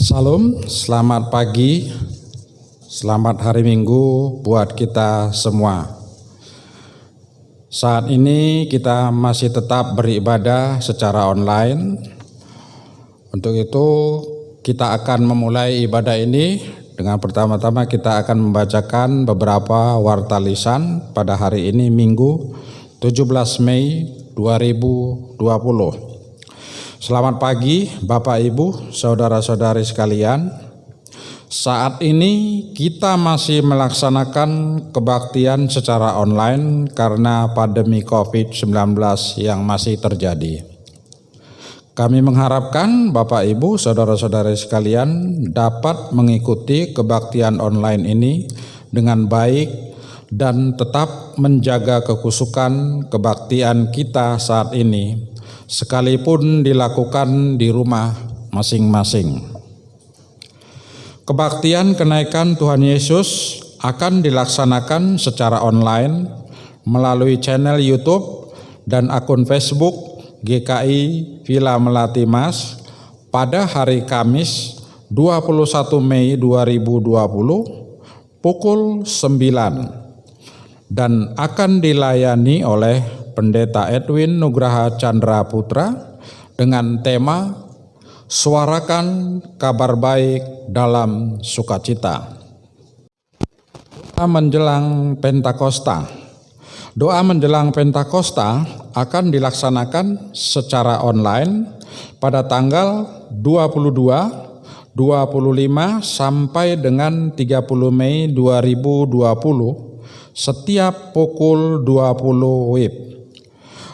Salam, selamat pagi, selamat hari Minggu buat kita semua. Saat ini kita masih tetap beribadah secara online. Untuk itu kita akan memulai ibadah ini dengan pertama-tama kita akan membacakan beberapa warta lisan pada hari ini Minggu 17 Mei 2020. Selamat pagi Bapak Ibu, Saudara-saudari sekalian. Saat ini kita masih melaksanakan kebaktian secara online karena pandemi COVID-19 yang masih terjadi. Kami mengharapkan Bapak Ibu, Saudara-saudari sekalian dapat mengikuti kebaktian online ini dengan baik dan tetap menjaga kekusukan kebaktian kita saat ini, sekalipun dilakukan di rumah masing-masing. Kebaktian kenaikan Tuhan Yesus akan dilaksanakan secara online melalui channel YouTube dan akun Facebook GKI Villa Melati Mas pada hari Kamis 21 Mei 2020 pukul 9 dan akan dilayani oleh Pendeta Edwin Nugraha Chandra Putra dengan tema Suarakan Kabar Baik dalam Sukacita. Doa menjelang Pentakosta. Doa menjelang Pentakosta akan dilaksanakan secara online pada tanggal 22, 25 sampai dengan 30 Mei 2020 setiap pukul 20 WIB.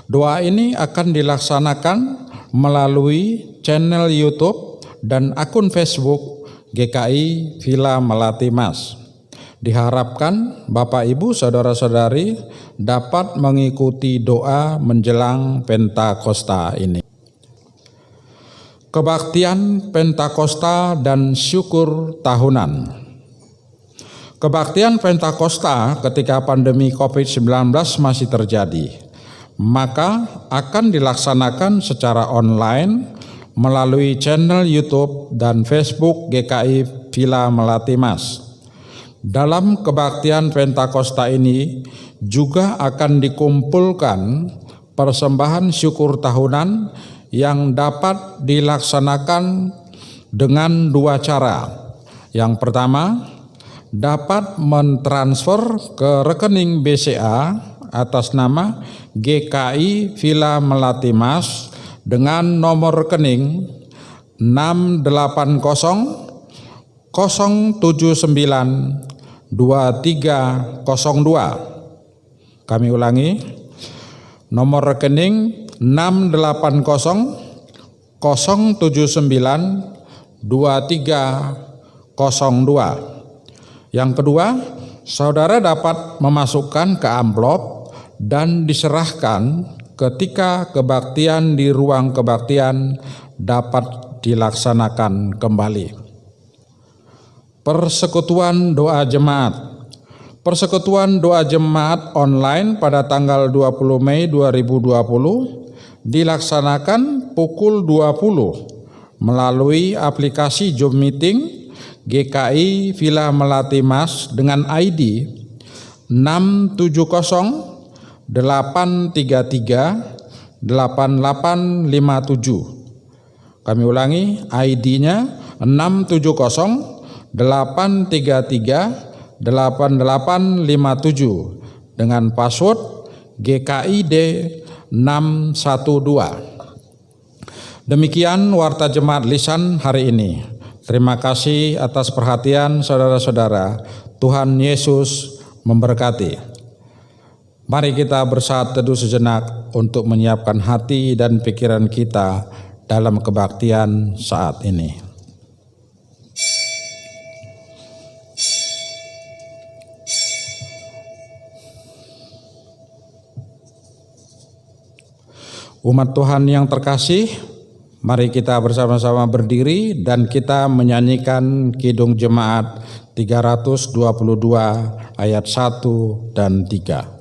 Doa ini akan dilaksanakan melalui channel YouTube dan akun Facebook GKI Villa Melati Mas. Diharapkan Bapak Ibu Saudara-saudari dapat mengikuti doa menjelang Pentakosta ini. Kebaktian Pentakosta dan syukur tahunan. Kebaktian Pentakosta ketika pandemi COVID-19 masih terjadi, maka akan dilaksanakan secara online melalui channel YouTube dan Facebook GKI Villa Melati Mas. Dalam kebaktian Pentakosta ini juga akan dikumpulkan persembahan syukur tahunan yang dapat dilaksanakan dengan dua cara. Yang pertama, dapat mentransfer ke rekening BCA atas nama GKI Villa Melati Mas dengan nomor rekening 680 079 2302. Kami ulangi, nomor rekening 680 079 2302. Yang kedua, saudara dapat memasukkan ke amplop dan diserahkan ketika kebaktian di ruang kebaktian dapat dilaksanakan kembali. Persekutuan Doa Jemaat. Persekutuan Doa Jemaat online pada tanggal 20 Mei 2020 dilaksanakan pukul 20 melalui aplikasi Zoom Meeting GKI Villa Melati Mas dengan ID 670 833 8857. Kami ulangi, ID-nya 670 833 8857 dengan password GKID 612. Demikian warta jemaat lisan hari ini. Terima kasih atas perhatian saudara-saudara. Tuhan Yesus memberkati. Mari kita bersaat teduh sejenak untuk menyiapkan hati dan pikiran kita dalam kebaktian saat ini. Umat Tuhan yang terkasih, mari kita bersama-sama berdiri dan kita menyanyikan Kidung Jemaat 322 ayat 1 dan 3.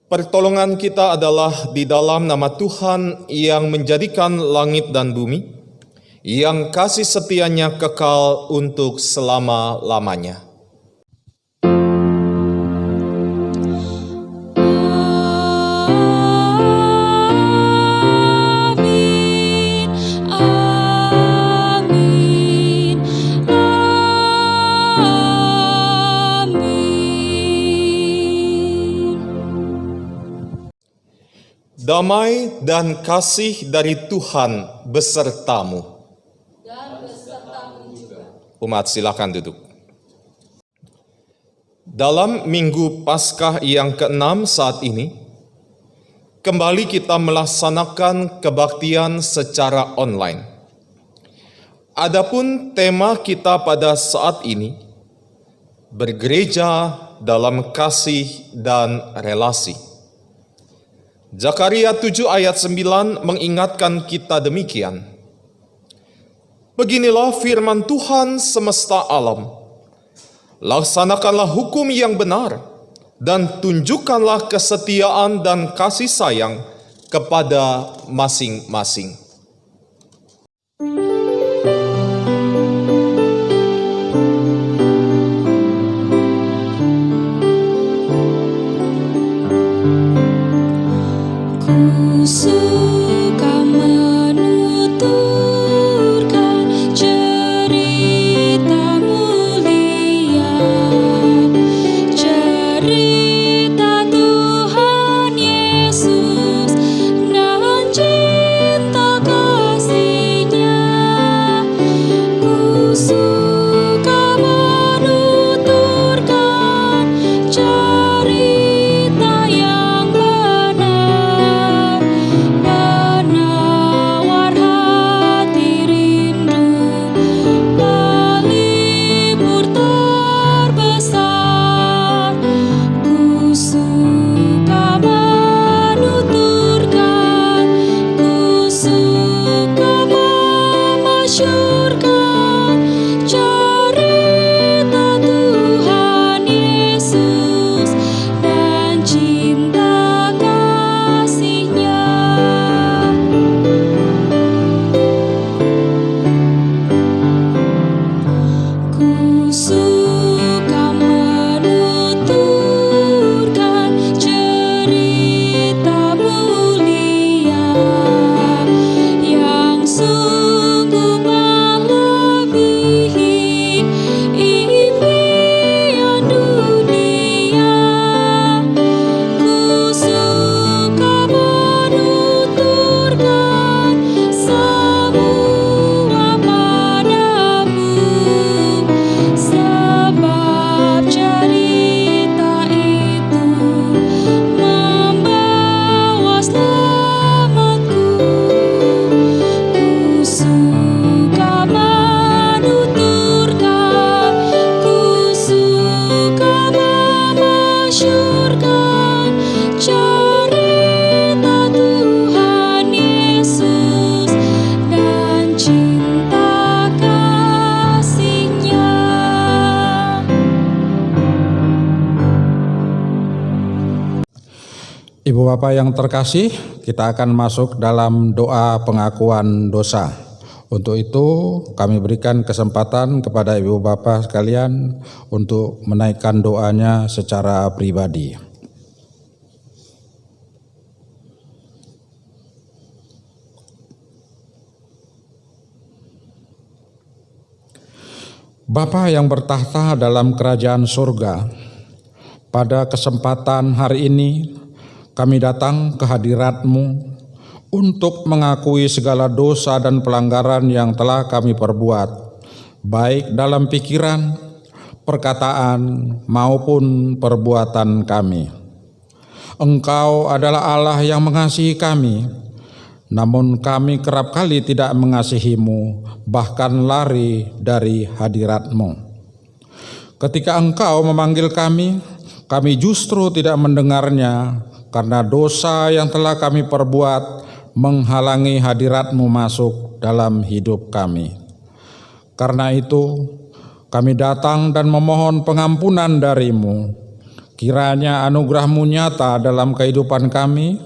Pertolongan kita adalah di dalam nama Tuhan yang menjadikan langit dan bumi, yang kasih setianya kekal untuk selama-lamanya. Damai dan kasih dari Tuhan besertamu. Dan besertamu juga. Umat, silakan duduk. Dalam Minggu Paskah yang ke-6 saat ini, kembali kita melaksanakan kebaktian secara online. Adapun tema kita pada saat ini, bergereja dalam kasih dan relasi. Zakaria 7 ayat 9 mengingatkan kita demikian. Beginilah firman Tuhan semesta alam. Laksanakanlah hukum yang benar dan tunjukkanlah kesetiaan dan kasih sayang kepada masing-masing. Suka menuturkan cerita mulia, cerita Tuhan Yesus dan cinta kasih-Nya. Ku suka menuturkan cerita yang benar, penawar hati rindu, pelipur terbesar. Ku suka menuturkan, ku suka memasyurkan cerita Tuhan Yesus dan cinta kasih-Nya. Ku suka menuturkan cerita mulia yang sungguh melebihi impian dunia. Ku suka menuturkan semua padamu, sebab cerita itu membawa selamatku. Ku suka menuturkan, ku suka memasyurkan cerita Tuhan Yesus dan cinta kasih-Nya. Ibu Bapak yang terkasih, kita akan masuk dalam doa pengakuan dosa. Untuk itu kami berikan kesempatan kepada Ibu Bapak sekalian untuk menaikkan doanya secara pribadi. Bapa yang bertahta dalam kerajaan surga, pada kesempatan hari ini kami datang ke hadirat-Mu untuk mengakui segala dosa dan pelanggaran yang telah kami perbuat, baik dalam pikiran, perkataan, maupun perbuatan kami. Engkau adalah Allah yang mengasihi kami, namun kami kerap kali tidak mengasihi-Mu, bahkan lari dari hadirat-Mu. Ketika Engkau memanggil kami justru tidak mendengarnya, karena dosa yang telah kami perbuat menghalangi hadirat-Mu masuk dalam hidup kami. Karena itu, kami datang dan memohon pengampunan dari-Mu. Kiranya anugerah-Mu nyata dalam kehidupan kami,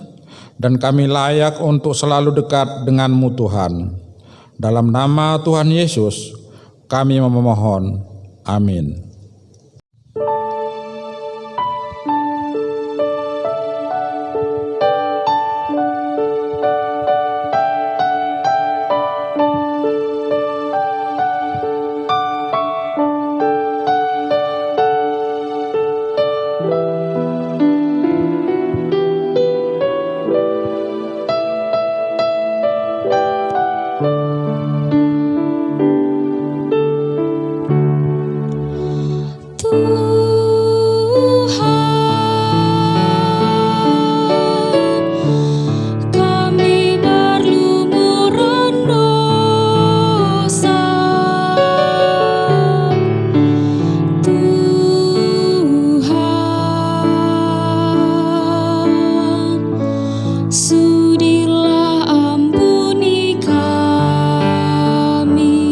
dan kami layak untuk selalu dekat dengan-Mu Tuhan. Dalam nama Tuhan Yesus, kami memohon. Amin. Kami berlumuran dosa, Tuhan, sudilah ampuni kami.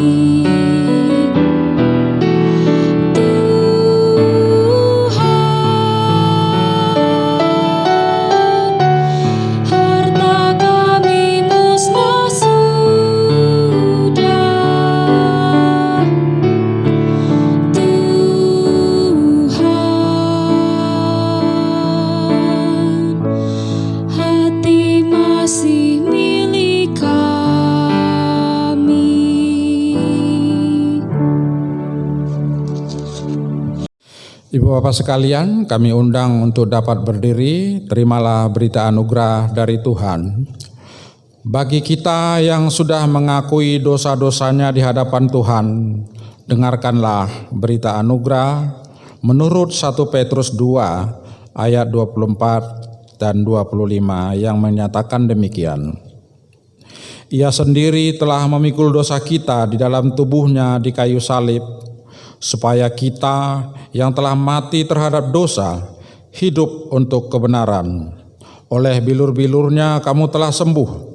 Harta kami musnah sudah, Tuhan, hati masih milik kami. Ibu Bapak sekalian, kami undang untuk dapat berdiri. Terimalah berita anugerah dari Tuhan. Bagi kita yang sudah mengakui dosa-dosanya di hadapan Tuhan, dengarkanlah berita anugerah menurut 1 Petrus 2 ayat 24 dan 25 yang menyatakan demikian. Ia sendiri telah memikul dosa kita di dalam tubuhnya di kayu salib, supaya kita yang telah mati terhadap dosa hidup untuk kebenaran. Oleh bilur-bilurnya kamu telah sembuh,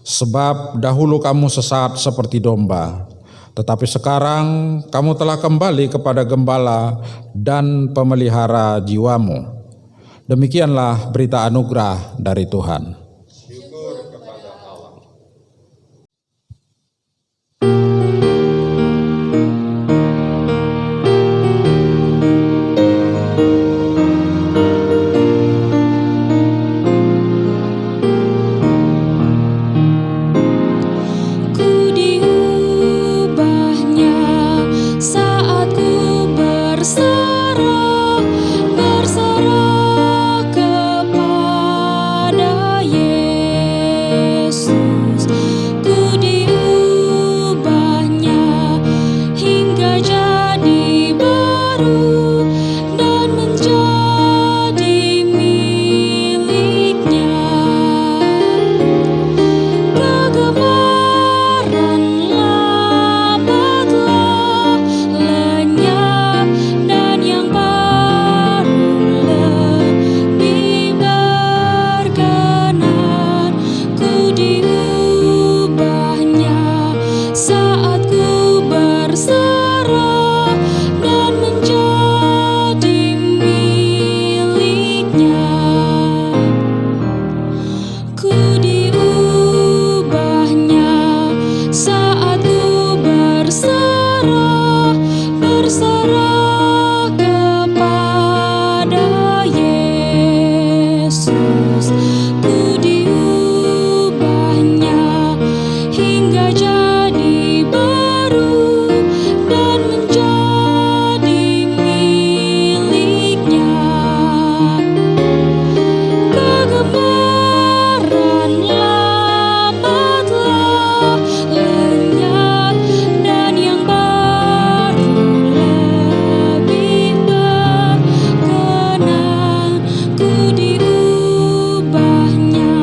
sebab dahulu kamu sesat seperti domba, tetapi sekarang kamu telah kembali kepada gembala dan pemelihara jiwamu. Demikianlah berita anugerah dari Tuhan. Ku diubahnya saat ku berserah kepada Yesus. Ku diubahnya hingga jadi baru dan menjadi miliknya. Kegemaran lama telah lenyap, dan yang baru lebih berkenan. Ku diubahnya saat ku berserah dan menjadi miliknya. Ku diubahnya saat ku berserah kepada Yesus. Ku diubahnya hingga jadi baru dan menjadi miliknya. Kegemaran lama telah lenyap, dan yang baru lebih berkenan. Ku diubahnya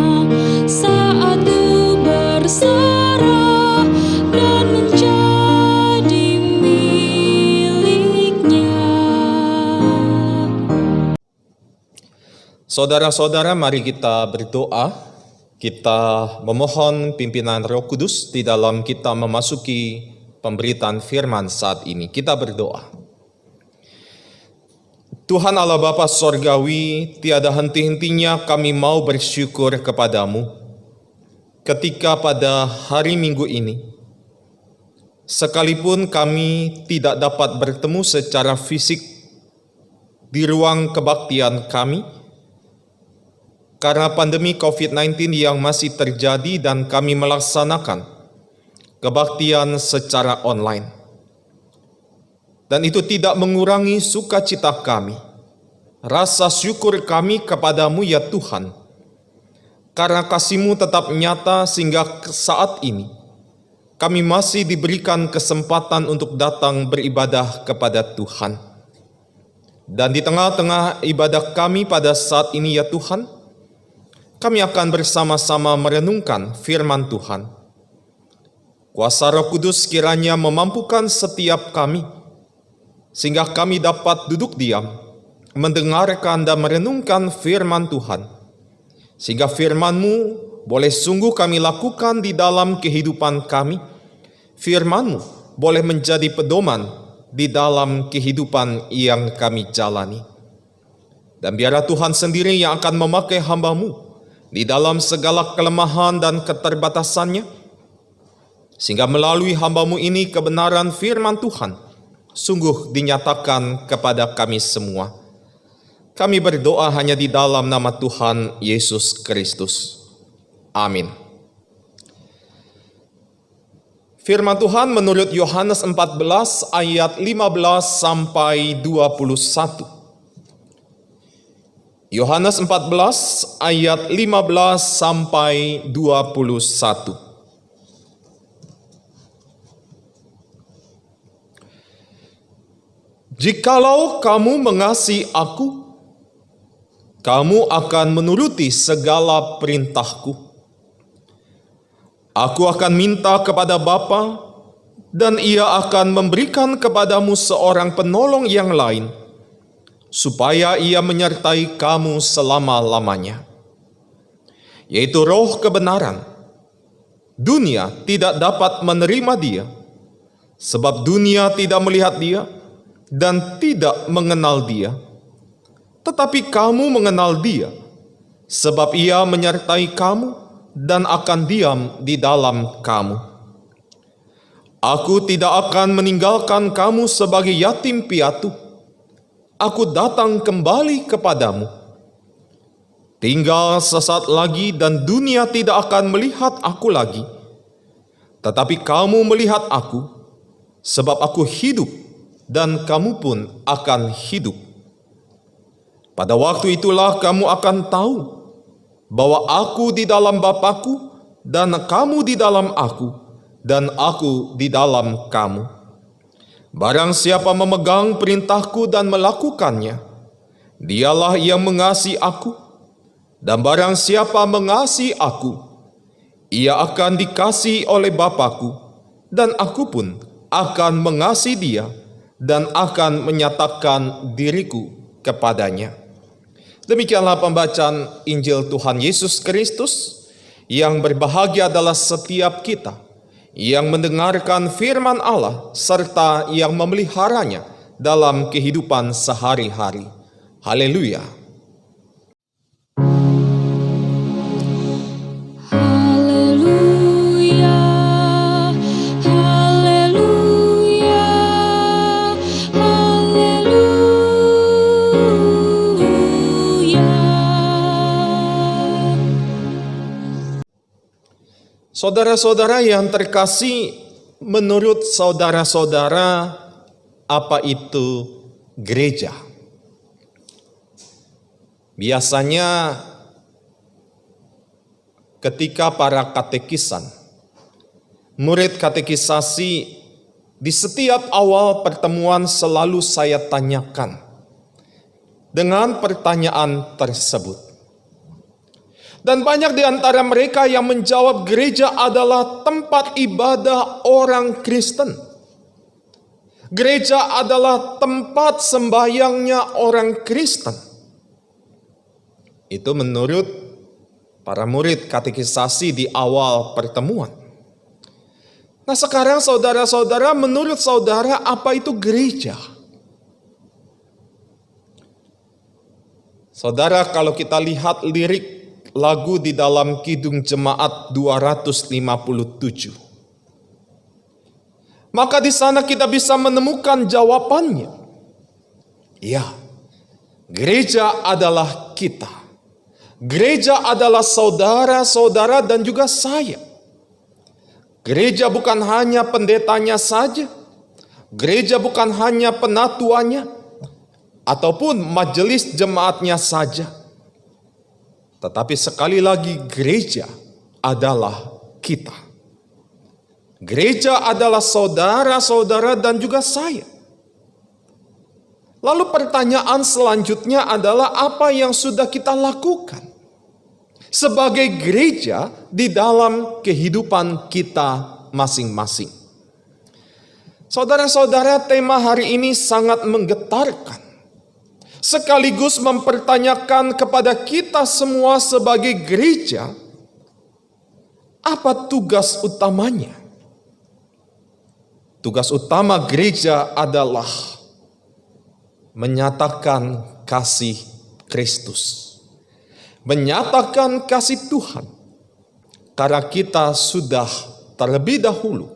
saat ku berserah dan menjadi miliknya. Saudara-saudara, mari kita berdoa. Kita memohon pimpinan Roh Kudus di dalam kita memasuki pemberitaan firman saat ini. Kita berdoa. Tuhan Allah Bapa Sorgawi, tiada henti-hentinya kami mau bersyukur kepadamu ketika pada hari Minggu ini, sekalipun kami tidak dapat bertemu secara fisik di ruang kebaktian kami, karena pandemi COVID-19 yang masih terjadi dan kami melaksanakan kebaktian secara online. Dan itu tidak mengurangi sukacita kami, rasa syukur kami kepadamu ya Tuhan, karena kasih-Mu tetap nyata sehingga saat ini kami masih diberikan kesempatan untuk datang beribadah kepada Tuhan. Dan di tengah-tengah ibadah kami pada saat ini ya Tuhan, kami akan bersama-sama merenungkan firman Tuhan. Kuasa Roh Kudus kiranya memampukan setiap kami, sehingga kami dapat duduk diam, mendengarkan dan merenungkan firman Tuhan, sehingga firman-Mu boleh sungguh kami lakukan di dalam kehidupan kami. Firman-Mu boleh menjadi pedoman di dalam kehidupan yang kami jalani. Dan biarlah Tuhan sendiri yang akan memakai hamba-Mu di dalam segala kelemahan dan keterbatasannya, sehingga melalui hamba-Mu ini kebenaran firman Tuhan sungguh dinyatakan kepada kami semua. Kami berdoa hanya di dalam nama Tuhan Yesus Kristus. Amin. Firman Tuhan menurut Yohanes 14 ayat 15 sampai 21. Yohanes 14 ayat 15 sampai 21. Jikalau kamu mengasihi aku, kamu akan menuruti segala perintahku. Aku akan minta kepada Bapa, dan Ia akan memberikan kepadamu seorang penolong yang lain, supaya Ia menyertai kamu selama-lamanya, yaitu Roh kebenaran. Dunia tidak dapat menerima Dia, sebab dunia tidak melihat Dia dan tidak mengenal Dia. Tetapi kamu mengenal Dia, sebab Ia menyertai kamu dan akan diam di dalam kamu. Aku tidak akan meninggalkan kamu sebagai yatim piatu. Aku datang kembali kepadamu. Tinggal sesaat lagi dan dunia tidak akan melihat aku lagi. Tetapi kamu melihat aku, sebab aku hidup dan kamu pun akan hidup. Pada waktu itulah kamu akan tahu bahwa aku di dalam Bapa-Ku dan kamu di dalam aku dan aku di dalam kamu. Barang siapa memegang perintahku dan melakukannya, dialah yang mengasihi aku. Dan barang siapa mengasihi aku, ia akan dikasihi oleh Bapa-Ku, dan aku pun akan mengasihi dia dan akan menyatakan diriku kepadanya. Demikianlah pembacaan Injil Tuhan Yesus Kristus. Yang berbahagia adalah setiap kita yang mendengarkan firman Allah serta yang memeliharanya dalam kehidupan sehari-hari. Haleluya. Saudara-saudara yang terkasih, menurut saudara-saudara, apa itu gereja? Biasanya ketika para katekisan, murid katekisasi, di setiap awal pertemuan selalu saya tanyakan dengan pertanyaan tersebut. Dan banyak di antara mereka yang menjawab gereja adalah tempat ibadah orang Kristen. Gereja adalah tempat sembahyangnya orang Kristen. Itu menurut para murid katekisasi di awal pertemuan. Nah sekarang saudara-saudara, menurut saudara apa itu gereja? Saudara, kalau kita lihat lirik lagu di dalam Kidung Jemaat 257, maka di sana kita bisa menemukan jawabannya. Ya, gereja adalah kita. Gereja adalah saudara-saudara dan juga saya. Gereja bukan hanya pendetanya saja. Gereja bukan hanya penatuannya ataupun majelis jemaatnya saja. Tetapi sekali lagi, gereja adalah kita. Gereja adalah saudara-saudara dan juga saya. Lalu pertanyaan selanjutnya adalah apa yang sudah kita lakukan sebagai gereja di dalam kehidupan kita masing-masing. Saudara-saudara, tema hari ini sangat menggetarkan, sekaligus mempertanyakan kepada kita semua sebagai gereja, apa tugas utamanya? Tugas utama gereja adalah menyatakan kasih Kristus, menyatakan kasih Tuhan, karena kita sudah terlebih dahulu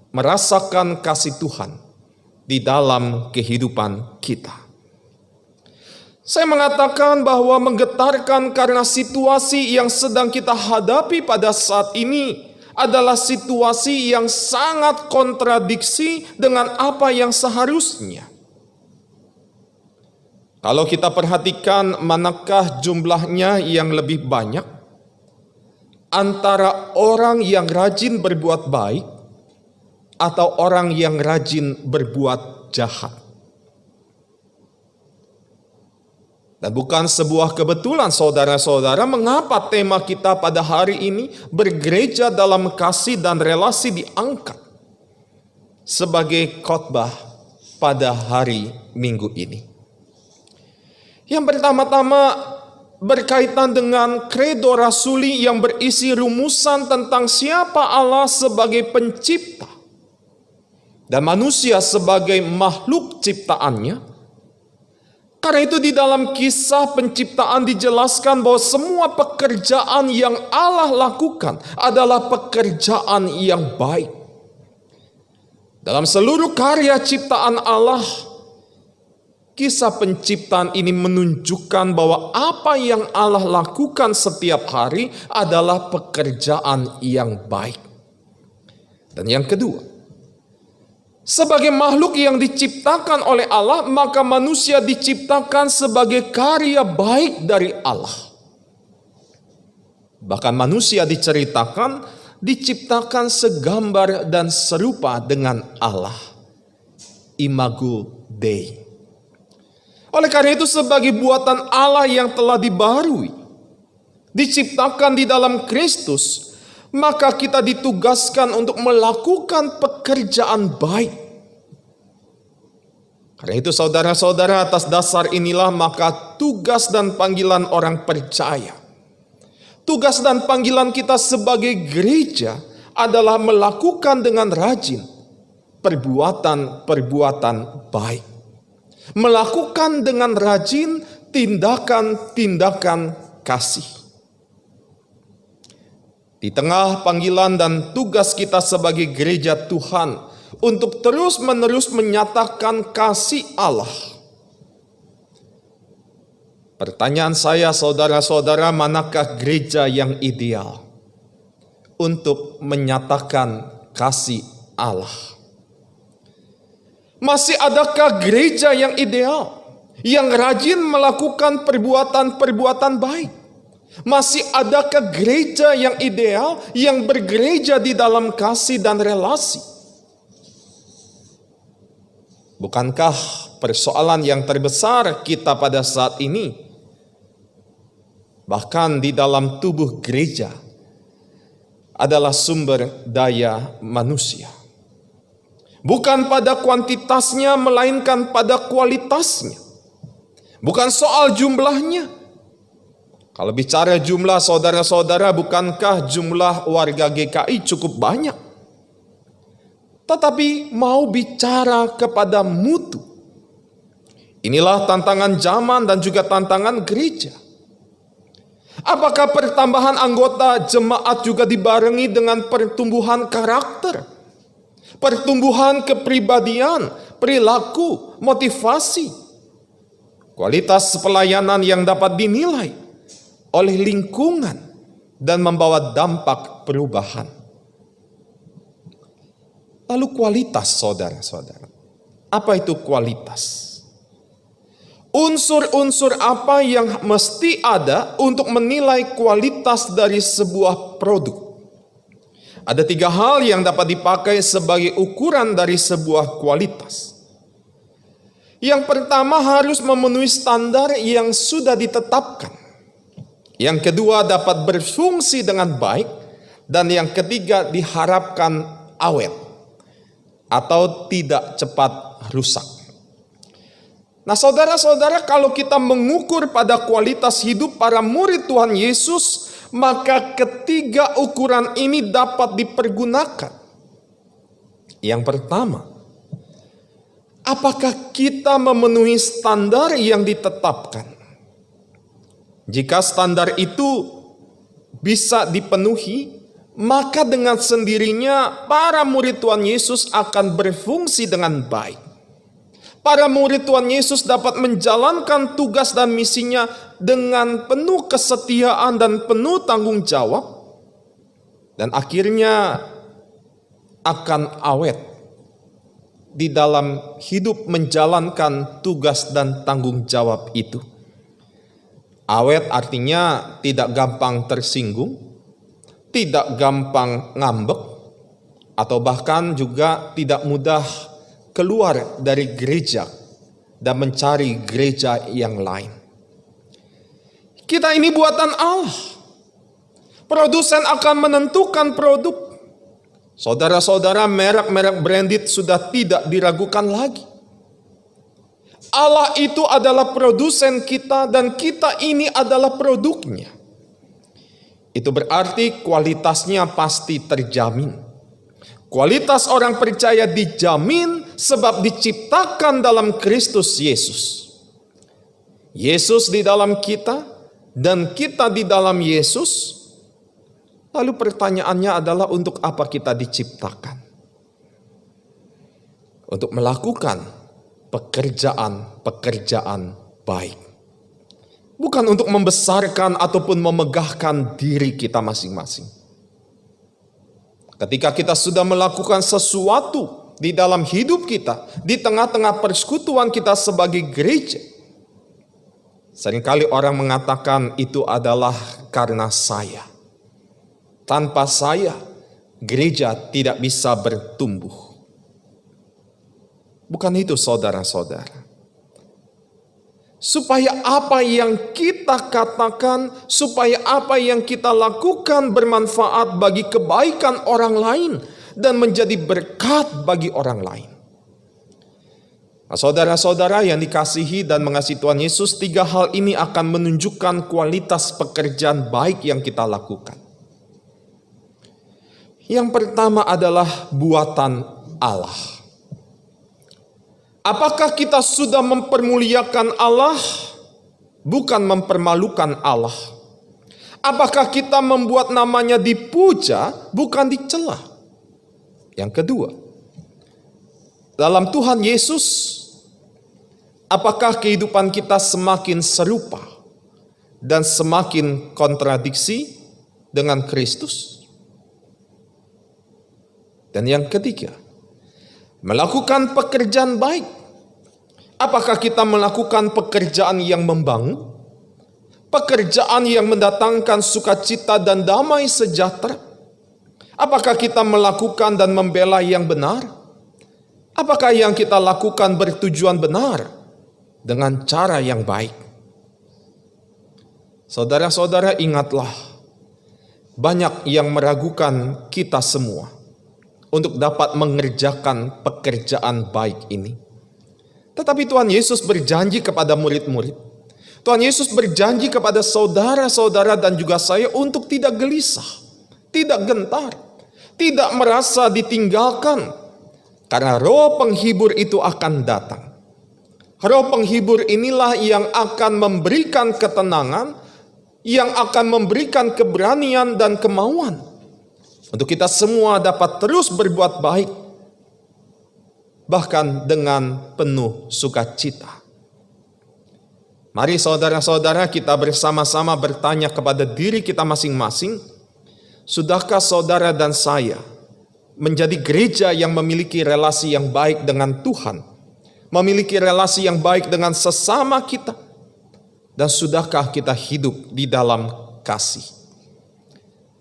merasakan kasih Tuhan di dalam kehidupan kita. Saya mengatakan bahwa menggetarkan karena situasi yang sedang kita hadapi pada saat ini adalah situasi yang sangat kontradiksi dengan apa yang seharusnya. Kalau kita perhatikan manakah jumlahnya yang lebih banyak antara orang yang rajin berbuat baik atau orang yang rajin berbuat jahat. Dan bukan sebuah kebetulan, saudara-saudara, mengapa tema kita pada hari ini bergereja dalam kasih dan relasi diangkat sebagai khotbah pada hari Minggu ini. Yang pertama-tama berkaitan dengan kredo rasuli yang berisi rumusan tentang siapa Allah sebagai pencipta dan manusia sebagai makhluk ciptaannya. Karena itu di dalam kisah penciptaan dijelaskan bahwa semua pekerjaan yang Allah lakukan adalah pekerjaan yang baik. Dalam seluruh karya ciptaan Allah, kisah penciptaan ini menunjukkan bahwa apa yang Allah lakukan setiap hari adalah pekerjaan yang baik. Dan yang kedua, sebagai makhluk yang diciptakan oleh Allah, maka manusia diciptakan sebagai karya baik dari Allah. Bahkan manusia diciptakan segambar dan serupa dengan Allah. Imago Dei. Oleh karena itu, sebagai buatan Allah yang telah dibaharui, diciptakan di dalam Kristus, maka kita ditugaskan untuk melakukan pekerjaan baik. Karena itu saudara-saudara, atas dasar inilah maka tugas dan panggilan orang percaya, tugas dan panggilan kita sebagai gereja adalah melakukan dengan rajin perbuatan-perbuatan baik. Melakukan dengan rajin tindakan-tindakan kasih. Di tengah panggilan dan tugas kita sebagai gereja Tuhan untuk terus-menerus menyatakan kasih Allah, pertanyaan saya, saudara-saudara, manakah gereja yang ideal untuk menyatakan kasih Allah? Masih adakah gereja yang ideal, yang rajin melakukan perbuatan-perbuatan baik? Masih adakah gereja yang ideal, yang bergereja di dalam kasih dan relasi? Bukankah persoalan yang terbesar kita pada saat ini, bahkan di dalam tubuh gereja, adalah sumber daya manusia? Bukan pada kuantitasnya, melainkan pada kualitasnya. Bukan soal jumlahnya. Kalau bicara jumlah, saudara-saudara, bukankah jumlah warga GKI cukup banyak? Tetapi mau bicara kepada mutu, Inilah tantangan zaman dan juga tantangan gereja. Apakah pertambahan anggota jemaat juga dibarengi dengan pertumbuhan karakter, pertumbuhan kepribadian, perilaku, motivasi, kualitas pelayanan yang dapat dinilai oleh lingkungan dan membawa dampak perubahan? Lalu kualitas, saudara-saudara. Apa itu kualitas? Unsur-unsur apa yang mesti ada untuk menilai kualitas dari sebuah produk? Ada 3 hal yang dapat dipakai sebagai ukuran dari sebuah kualitas. Yang pertama, harus memenuhi standar yang sudah ditetapkan. Yang kedua, dapat berfungsi dengan baik. Dan yang ketiga, diharapkan awet atau tidak cepat rusak. Nah, saudara-saudara, kalau kita mengukur pada kualitas hidup para murid Tuhan Yesus, maka ketiga ukuran ini dapat dipergunakan. Yang pertama, apakah kita memenuhi standar yang ditetapkan? Jika standar itu bisa dipenuhi, maka dengan sendirinya para murid Tuhan Yesus akan berfungsi dengan baik. Para murid Tuhan Yesus dapat menjalankan tugas dan misinya dengan penuh kesetiaan dan penuh tanggung jawab. Dan akhirnya akan awet di dalam hidup menjalankan tugas dan tanggung jawab itu. Awet artinya tidak gampang tersinggung, tidak gampang ngambek, atau bahkan juga tidak mudah keluar dari gereja dan mencari gereja yang lain. Kita ini buatan Allah. Produsen akan menentukan produk. Saudara-saudara, merek-merek branded sudah tidak diragukan lagi. Allah itu adalah produsen kita dan kita ini adalah produknya. Itu berarti kualitasnya pasti terjamin. Kualitas orang percaya dijamin sebab diciptakan dalam Kristus Yesus. Yesus di dalam kita dan kita di dalam Yesus. Lalu pertanyaannya adalah untuk apa kita diciptakan? Untuk melakukan pekerjaan-pekerjaan baik. Bukan untuk membesarkan ataupun memegahkan diri kita masing-masing. Ketika kita sudah melakukan sesuatu di dalam hidup kita, di tengah-tengah persekutuan kita sebagai gereja, seringkali orang mengatakan itu adalah karena saya. Tanpa saya, gereja tidak bisa bertumbuh. Bukan itu, saudara-saudara. Supaya apa yang kita katakan, supaya apa yang kita lakukan bermanfaat bagi kebaikan orang lain dan menjadi berkat bagi orang lain. Nah, saudara-saudara yang dikasihi dan mengasihi Tuhan Yesus, 3 hal ini akan menunjukkan kualitas pekerjaan baik yang kita lakukan. Yang pertama adalah buatan Allah. Apakah kita sudah mempermuliakan Allah, bukan mempermalukan Allah? Apakah kita membuat namanya dipuja, bukan dicela? Yang kedua, dalam Tuhan Yesus, apakah kehidupan kita semakin serupa dan semakin kontradiksi dengan Kristus? Dan yang ketiga, melakukan pekerjaan baik. Apakah kita melakukan pekerjaan yang membangun? Pekerjaan yang mendatangkan sukacita dan damai sejahtera? Apakah kita melakukan dan membela yang benar? Apakah yang kita lakukan bertujuan benar dengan cara yang baik? Saudara-saudara, ingatlah, banyak yang meragukan kita semua untuk dapat mengerjakan pekerjaan baik ini. Tetapi Tuhan Yesus berjanji kepada murid-murid. Tuhan Yesus berjanji kepada saudara-saudara dan juga saya untuk tidak gelisah, tidak gentar, tidak merasa ditinggalkan. Karena Roh Penghibur itu akan datang. Roh penghibur inilah yang akan memberikan ketenangan, yang akan memberikan keberanian dan kemauan untuk kita semua dapat terus berbuat baik, bahkan dengan penuh sukacita. Mari saudara-saudara, kita bersama-sama bertanya kepada diri kita masing-masing, sudahkah saudara dan saya menjadi gereja yang memiliki relasi yang baik dengan Tuhan, memiliki relasi yang baik dengan sesama kita, dan sudahkah kita hidup di dalam kasih?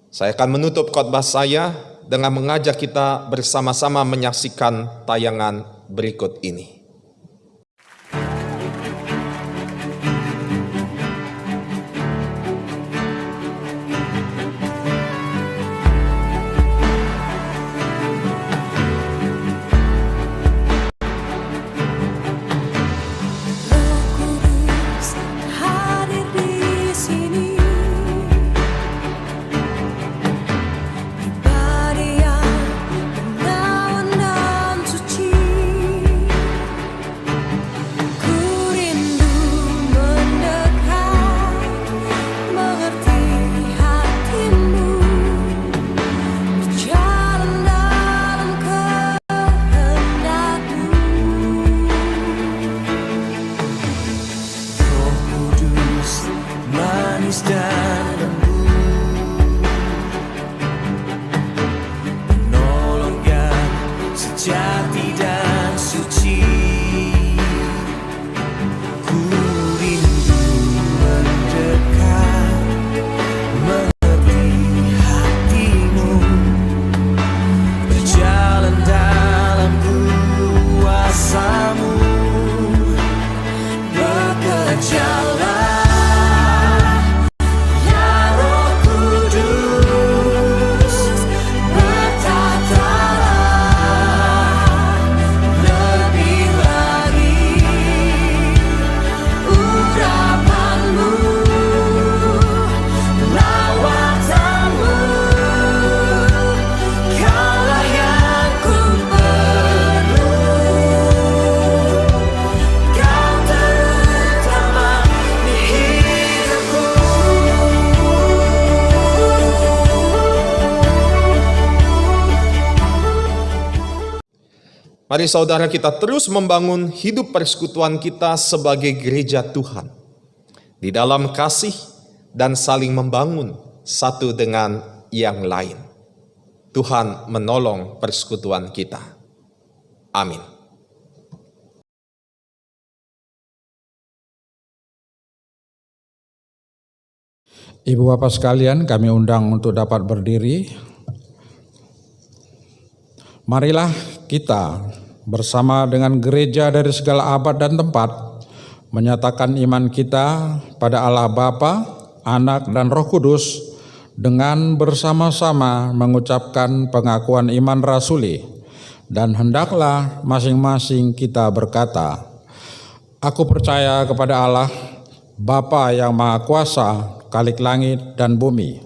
Saya akan menutup khotbah saya dengan mengajak kita bersama-sama menyaksikan tayangan berikut ini. Mari saudara, kita terus membangun hidup persekutuan kita sebagai gereja Tuhan di dalam kasih dan saling membangun satu dengan yang lain. Tuhan menolong persekutuan kita. Amin. Ibu Bapak sekalian, kami undang untuk dapat berdiri. Marilah kita bersama dengan gereja dari segala abad dan tempat menyatakan iman kita pada Allah Bapa, Anak, dan Roh Kudus dengan bersama-sama mengucapkan pengakuan iman rasuli, dan hendaklah masing-masing kita berkata, "Aku percaya kepada Allah, Bapa yang Maha Kuasa, Khalik langit dan bumi,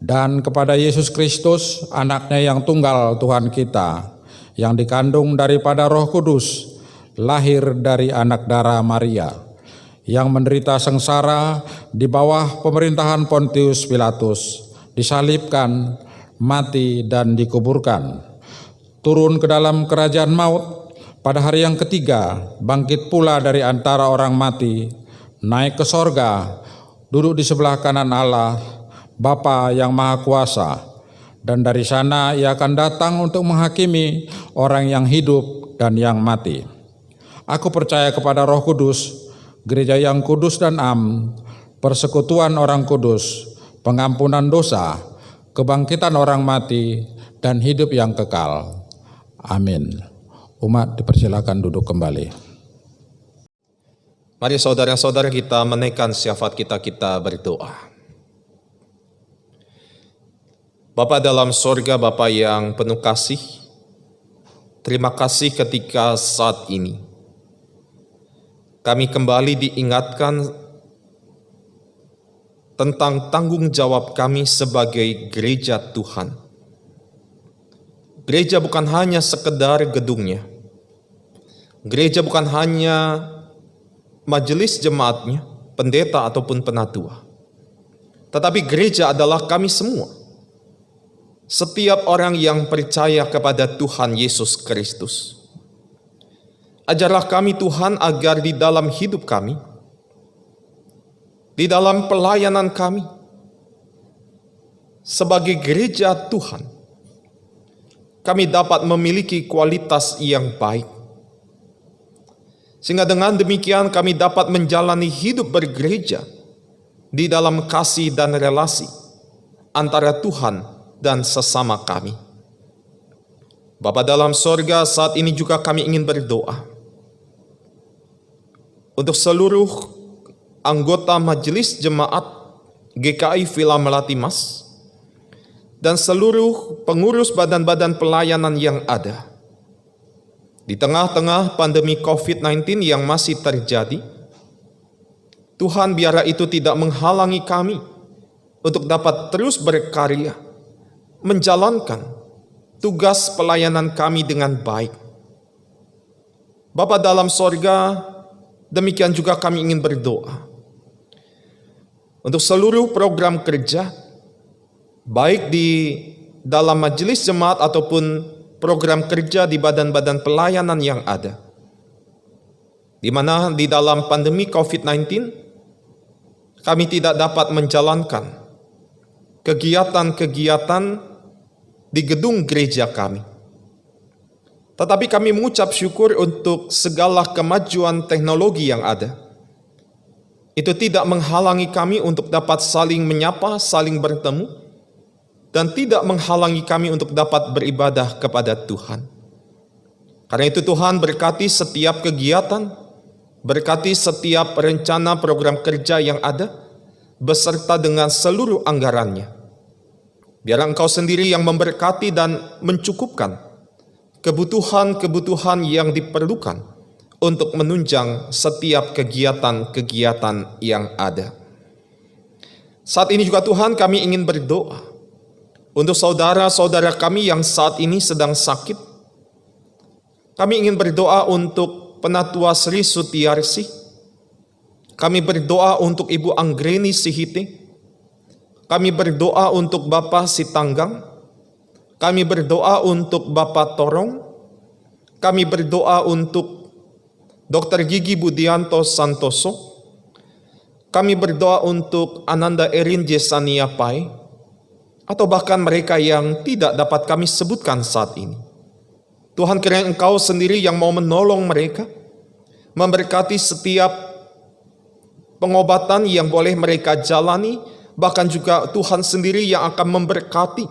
dan kepada Yesus Kristus, Anaknya yang tunggal Tuhan kita, yang dikandung daripada Roh Kudus, lahir dari anak darah Maria, yang menderita sengsara di bawah pemerintahan Pontius Pilatus, disalibkan, mati, dan dikuburkan, turun ke dalam kerajaan maut, pada hari yang ketiga bangkit pula dari antara orang mati, naik ke sorga, duduk di sebelah kanan Allah, Bapa yang Maha Kuasa, dan dari sana Ia akan datang untuk menghakimi orang yang hidup dan yang mati. Aku percaya kepada Roh Kudus, gereja yang kudus dan am, persekutuan orang kudus, pengampunan dosa, kebangkitan orang mati, dan hidup yang kekal. Amin." Umat dipersilakan duduk kembali. Mari saudara-saudara, kita menaikkan syafat kita berdoa. Bapa dalam sorga, Bapa yang penuh kasih, terima kasih ketika saat ini kami kembali diingatkan tentang tanggung jawab kami sebagai gereja Tuhan. Gereja bukan hanya sekedar gedungnya. Gereja bukan hanya majelis jemaatnya, pendeta ataupun penatua. Tetapi gereja adalah kami semua. Setiap orang yang percaya kepada Tuhan Yesus Kristus. Ajarlah kami Tuhan agar di dalam hidup kami, di dalam pelayanan kami, sebagai gereja Tuhan, kami dapat memiliki kualitas yang baik. Sehingga dengan demikian kami dapat menjalani hidup bergereja di dalam kasih dan relasi antara Tuhan dan sesama kami. Bapa dalam sorga, saat ini juga kami ingin berdoa untuk seluruh anggota majelis jemaat GKI Villa Melati Mas dan seluruh pengurus badan-badan pelayanan yang ada. Di tengah-tengah pandemi COVID-19 yang masih terjadi, Tuhan biarlah itu tidak menghalangi kami untuk dapat terus berkarya, menjalankan tugas pelayanan kami dengan baik. Bapa dalam sorga, demikian juga kami ingin berdoa untuk seluruh program kerja, baik di dalam majelis jemaat ataupun program kerja di badan-badan pelayanan yang ada, di mana di dalam pandemi COVID-19 kami tidak dapat menjalankan kegiatan-kegiatan di gedung gereja kami. Tetapi kami mengucap syukur untuk segala kemajuan teknologi yang ada. Itu tidak menghalangi kami untuk dapat saling menyapa, saling bertemu, dan tidak menghalangi kami untuk dapat beribadah kepada Tuhan. Karena itu Tuhan berkati setiap kegiatan, berkati setiap rencana program kerja yang ada, beserta dengan seluruh anggarannya. Biarlah Engkau sendiri yang memberkati dan mencukupkan kebutuhan-kebutuhan yang diperlukan untuk menunjang setiap kegiatan-kegiatan yang ada. Saat ini juga Tuhan kami ingin berdoa untuk saudara-saudara kami yang saat ini sedang sakit. Kami ingin berdoa untuk Penatua Sri Sutiarsi. Kami berdoa untuk Ibu Anggreni Sihite. Kami berdoa untuk Bapak Sitanggang. Kami berdoa untuk Bapak Torong. Kami berdoa untuk Dr. Gigi Budianto Santoso. Kami berdoa untuk Ananda Erin Jesania Pai, atau bahkan mereka yang tidak dapat kami sebutkan saat ini. Tuhan, kiranya Engkau sendiri yang mau menolong mereka, memberkati setiap pengobatan yang boleh mereka jalani, bahkan juga Tuhan sendiri yang akan memberkati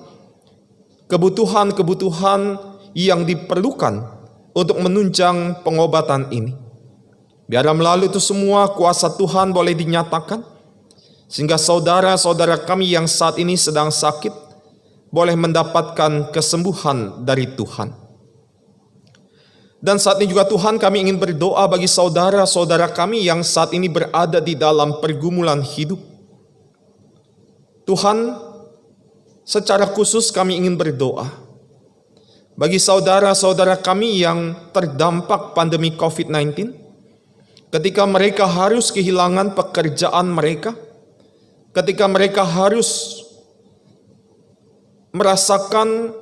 kebutuhan-kebutuhan yang diperlukan untuk menunjang pengobatan ini. Biarlah melalui itu semua kuasa Tuhan boleh dinyatakan, sehingga saudara-saudara kami yang saat ini sedang sakit boleh mendapatkan kesembuhan dari Tuhan. Dan saat ini juga Tuhan kami ingin berdoa bagi saudara-saudara kami yang saat ini berada di dalam pergumulan hidup. Tuhan, secara khusus kami ingin berdoa bagi saudara-saudara kami yang terdampak pandemi COVID-19, ketika mereka harus kehilangan pekerjaan mereka, ketika mereka harus merasakan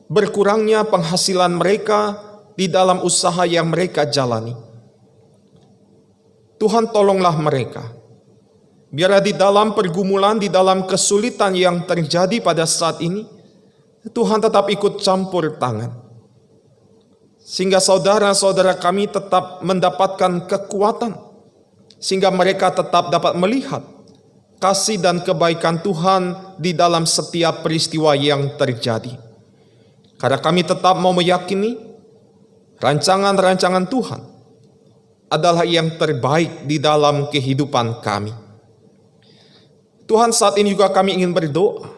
berkurangnya penghasilan mereka di dalam usaha yang mereka jalani. Tuhan, tolonglah mereka. Biarlah di dalam pergumulan, di dalam kesulitan yang terjadi pada saat ini, Tuhan tetap ikut campur tangan. Sehingga saudara-saudara kami tetap mendapatkan kekuatan, sehingga mereka tetap dapat melihat kasih dan kebaikan Tuhan di dalam setiap peristiwa yang terjadi. Karena kami tetap mau meyakini rancangan-rancangan Tuhan adalah yang terbaik di dalam kehidupan kami. Tuhan, saat ini juga kami ingin berdoa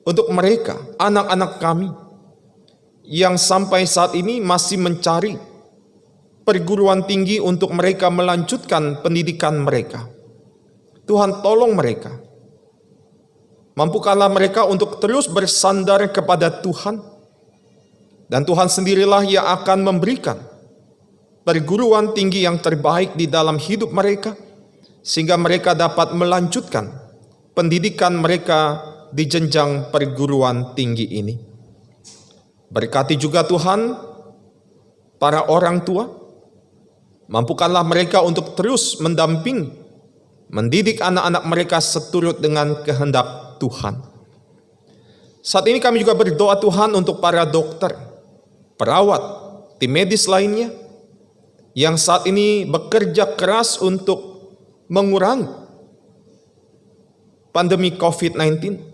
untuk mereka, anak-anak kami yang sampai saat ini masih mencari perguruan tinggi untuk mereka melanjutkan pendidikan mereka. Tuhan, tolong mereka. Mampukanlah mereka untuk terus bersandar kepada Tuhan. Dan Tuhan sendirilah yang akan memberikan perguruan tinggi yang terbaik di dalam hidup mereka, sehingga mereka dapat melanjutkan pendidikan mereka di jenjang perguruan tinggi ini. Berkati juga Tuhan para orang tua, mampukanlah mereka untuk terus mendampingi, mendidik anak-anak mereka seturut dengan kehendak Tuhan. Saat ini kami juga berdoa Tuhan untuk para dokter, perawat, tim medis lainnya yang saat ini bekerja keras untuk mengurangi pandemi COVID-19.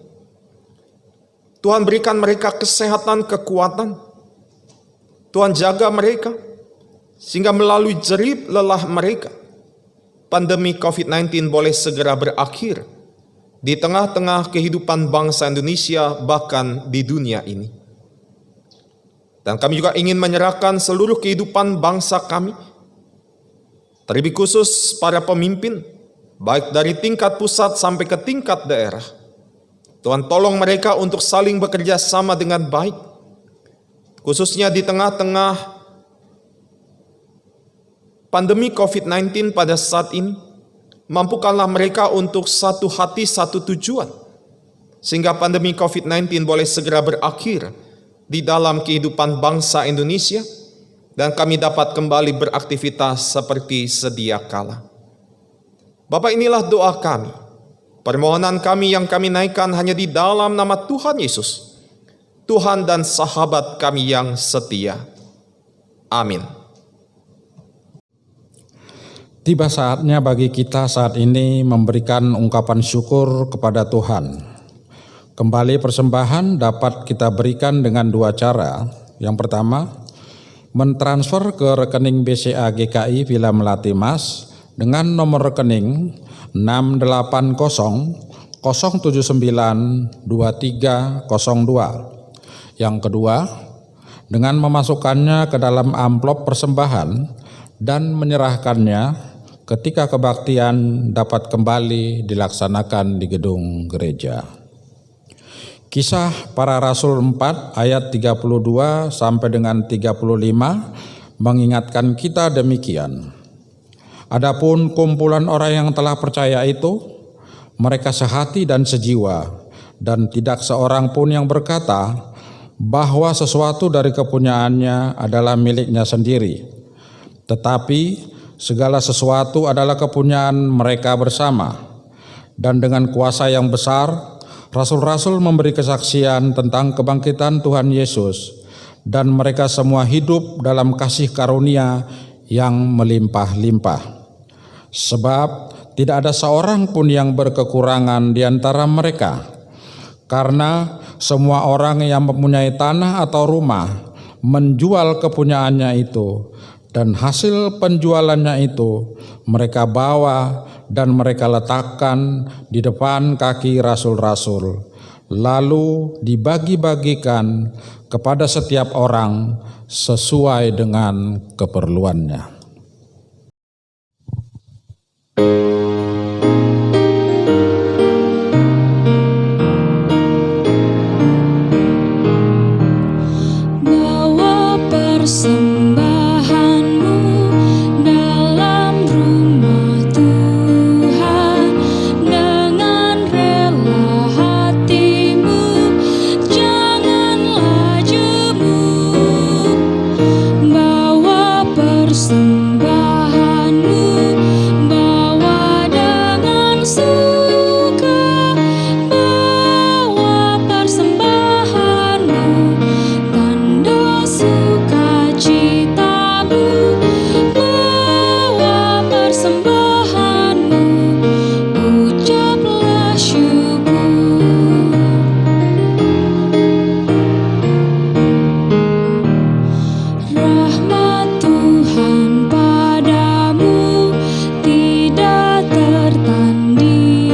Tuhan berikan mereka kesehatan, kekuatan. Tuhan jaga mereka sehingga melalui jerih lelah mereka, pandemi COVID-19 boleh segera berakhir di tengah-tengah kehidupan bangsa Indonesia, bahkan di dunia ini. Dan kami juga ingin menyerahkan seluruh kehidupan bangsa kami, terlebih khusus para pemimpin, baik dari tingkat pusat sampai ke tingkat daerah. Tuhan tolong mereka untuk saling bekerja sama dengan baik, khususnya di tengah-tengah pandemi COVID-19 pada saat ini. Mampukanlah mereka untuk satu hati, satu tujuan, sehingga pandemi COVID-19 boleh segera berakhir di dalam kehidupan bangsa Indonesia, dan kami dapat kembali beraktivitas seperti sedia kala. Bapa, inilah doa kami, permohonan kami yang kami naikkan hanya di dalam nama Tuhan Yesus, Tuhan dan sahabat kami yang setia. Amin. Tiba saatnya bagi kita saat ini memberikan ungkapan syukur kepada Tuhan. Kembali persembahan dapat kita berikan dengan dua cara. Yang pertama, mentransfer ke rekening BCA GKI Villa Melati Mas dengan nomor rekening 680792302. Yang kedua, dengan memasukkannya ke dalam amplop persembahan dan menyerahkannya ketika kebaktian dapat kembali dilaksanakan di gedung gereja. Kisah Para Rasul 4 ayat 32 sampai dengan 35 mengingatkan kita demikian. Adapun kumpulan orang yang telah percaya itu, mereka sehati dan sejiwa, dan tidak seorang pun yang berkata bahwa sesuatu dari kepunyaannya adalah miliknya sendiri, tetapi segala sesuatu adalah kepunyaan mereka bersama. Dan dengan kuasa yang besar, rasul-rasul memberi kesaksian tentang kebangkitan Tuhan Yesus, dan mereka semua hidup dalam kasih karunia yang melimpah-limpah. Sebab tidak ada seorang pun yang berkekurangan di antara mereka, karena semua orang yang mempunyai tanah atau rumah menjual kepunyaannya itu, dan hasil penjualannya itu mereka bawa dan mereka letakkan di depan kaki rasul-rasul, lalu dibagi-bagikan kepada setiap orang sesuai dengan keperluannya. Bawa persembahanmu dalam rumah Tuhan dengan rela hatimu, janganlah jemu. Bawa persembahanmu, bawa dengan suka, bawa persembahanmu, tanda sukacitamu, bawa persembahanmu, ucaplah syukur. Rahmat Tuhan padamu tidak tertandingi,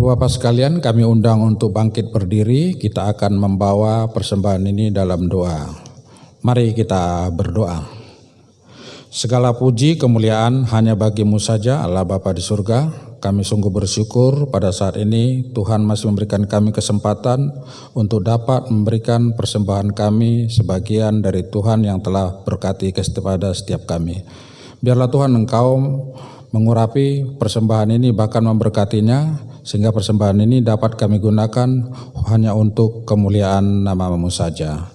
Ibu Bapak sekalian, kami undang untuk bangkit berdiri. Kita akan membawa persembahan ini dalam doa. Mari kita berdoa. Segala puji kemuliaan hanya bagi-Mu saja, Allah Bapa di surga. Kami sungguh bersyukur pada saat ini Tuhan masih memberikan kami kesempatan untuk dapat memberikan persembahan kami sebagian dari Tuhan yang telah berkati kepada setiap kami. Biarlah Tuhan Engkau mengurapi persembahan ini bahkan memberkatinya, sehingga persembahan ini dapat kami gunakan hanya untuk kemuliaan nama-Mu saja.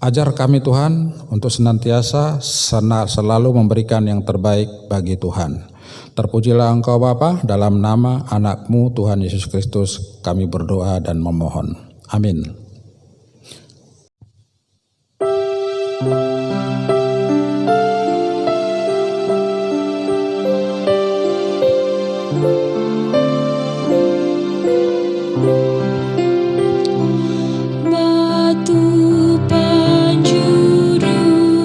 Ajar kami Tuhan untuk senantiasa selalu memberikan yang terbaik bagi Tuhan. Terpujilah Engkau Bapa, dalam nama anak-Mu Tuhan Yesus Kristus kami berdoa dan memohon. Amin. Batu penjuru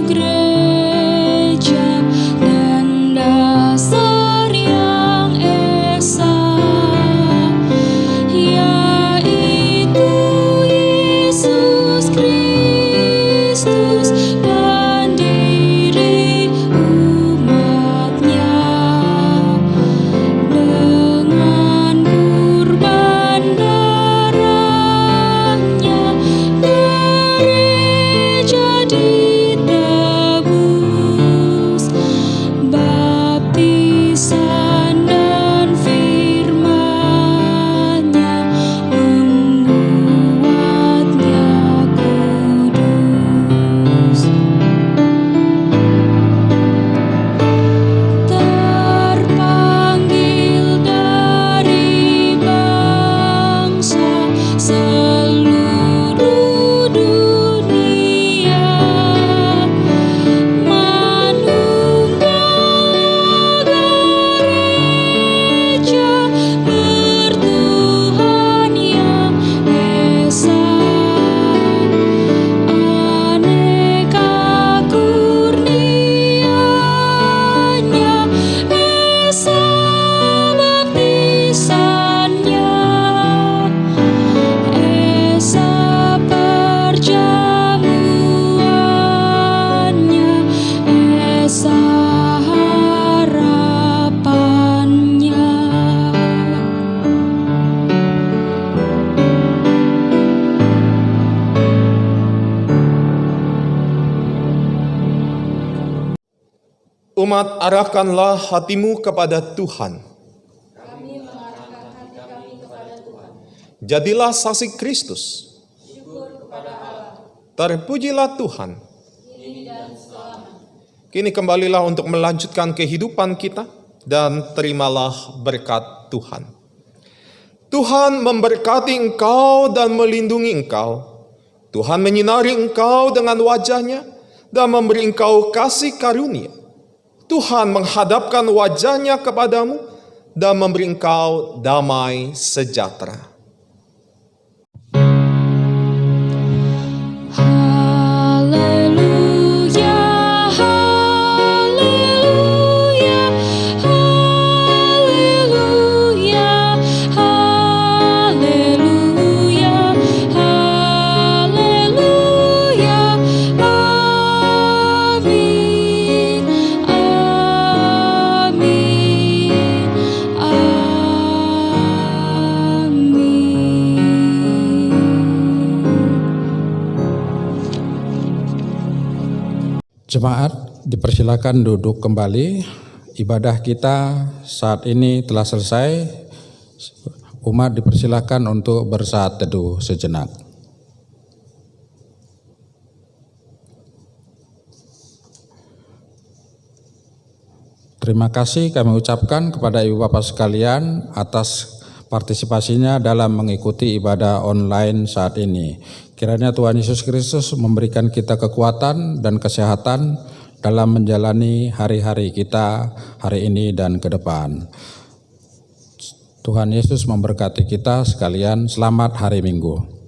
gereja dan dasar yang esa, yaitu Yesus Kristus, pendiri umat-Nya. Dengan kurban darahnya, gereja ditebus. Baptisan dan firman-Nya membuatnya kudus. Terpanggil dari bangsa seluruh dunia, manunggal gereja bertuhan yang esa. Aneka kurnia-Nya, esa baptisannya, esa perjamuannya, esa harapannya. Umat, arahkanlah hatimu kepada Tuhan. Jadilah saksi Kristus. Terpujilah Tuhan. Kini kembalilah untuk melanjutkan kehidupan kita dan terimalah berkat Tuhan. Tuhan memberkati engkau dan melindungi engkau. Tuhan menyinari engkau dengan wajah-Nya dan memberi engkau kasih karunia. Tuhan menghadapkan wajah-Nya kepadamu dan memberi engkau damai sejahtera. Haleluya, haleluya, haleluya, haleluya, haleluya. Amin, amin, amin. Jemaat, dipersilakan duduk kembali. Ibadah kita saat ini telah selesai. Umat dipersilakan untuk bersaat teduh sejenak. Terima kasih kami ucapkan kepada Ibu Bapak sekalian atas partisipasinya dalam mengikuti ibadah online saat ini. Kiranya Tuhan Yesus Kristus memberikan kita kekuatan dan kesehatan dalam menjalani hari-hari kita hari ini dan ke depan. Tuhan Yesus memberkati kita sekalian. Selamat hari Minggu.